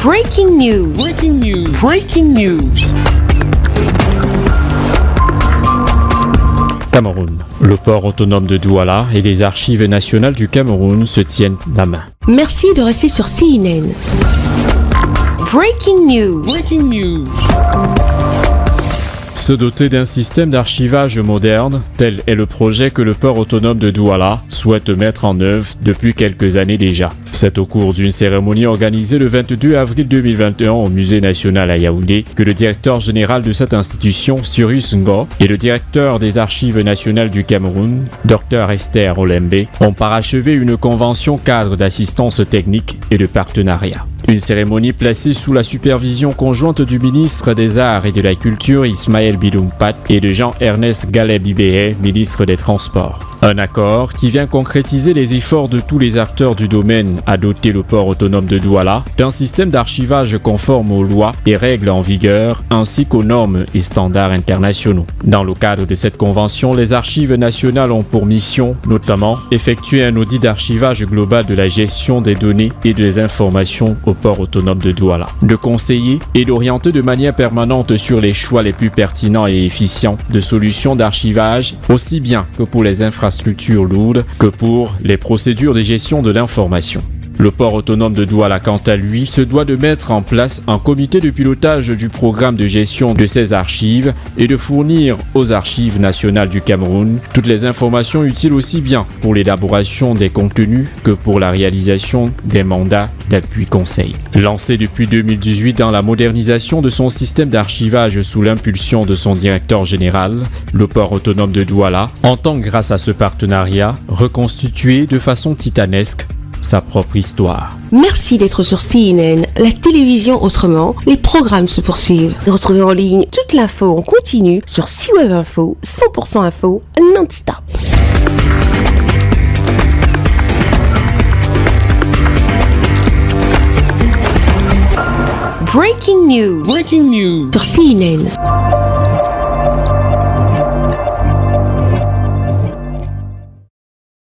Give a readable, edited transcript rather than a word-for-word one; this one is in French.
Breaking news. Breaking news. Breaking news. Cameroun. Le port autonome de Douala et les archives nationales du Cameroun se tiennent la main. Merci de rester sur CNN. Breaking news. Breaking news. Se doter d'un système d'archivage moderne, tel est le projet que le port autonome de Douala souhaite mettre en œuvre depuis quelques années déjà. C'est au cours d'une cérémonie organisée le 22 avril 2021 au Musée national à Yaoundé que le directeur général de cette institution, Cyrus Ngo, et le directeur des archives nationales du Cameroun, Dr Esther Olembe, ont parachevé une convention cadre d'assistance technique et de partenariat. Une cérémonie placée sous la supervision conjointe du ministre des Arts et de la Culture Ismaël Bidoumpat et de Jean-Ernest Gallet-Bibéé, ministre des Transports. Un accord qui vient concrétiser les efforts de tous les acteurs du domaine à doter le port autonome de Douala d'un système d'archivage conforme aux lois et règles en vigueur ainsi qu'aux normes et standards internationaux. Dans le cadre de cette convention, les archives nationales ont pour mission, notamment, effectuer un audit d'archivage global de la gestion des données et des informations au port autonome de Douala, de conseiller et d'orienter de manière permanente sur les choix les plus pertinents et efficients de solutions d'archivage, aussi bien que pour les infrastructures lourdes que pour les procédures de gestion de l'information. Le port autonome de Douala, quant à lui, se doit de mettre en place un comité de pilotage du programme de gestion de ces archives et de fournir aux archives nationales du Cameroun toutes les informations utiles aussi bien pour l'élaboration des contenus que pour la réalisation des mandats d'appui conseil. Lancé depuis 2018 dans la modernisation de son système d'archivage sous l'impulsion de son directeur général, le port autonome de Douala entend, grâce à ce partenariat, reconstituer de façon titanesque sa propre histoire. Merci d'être sur CNN, la télévision autrement. Les programmes se poursuivent. Retrouvez en ligne toute l'info en continu sur C-Web Info, 100% info, non-stop. Breaking news. Breaking news. Sur CNN.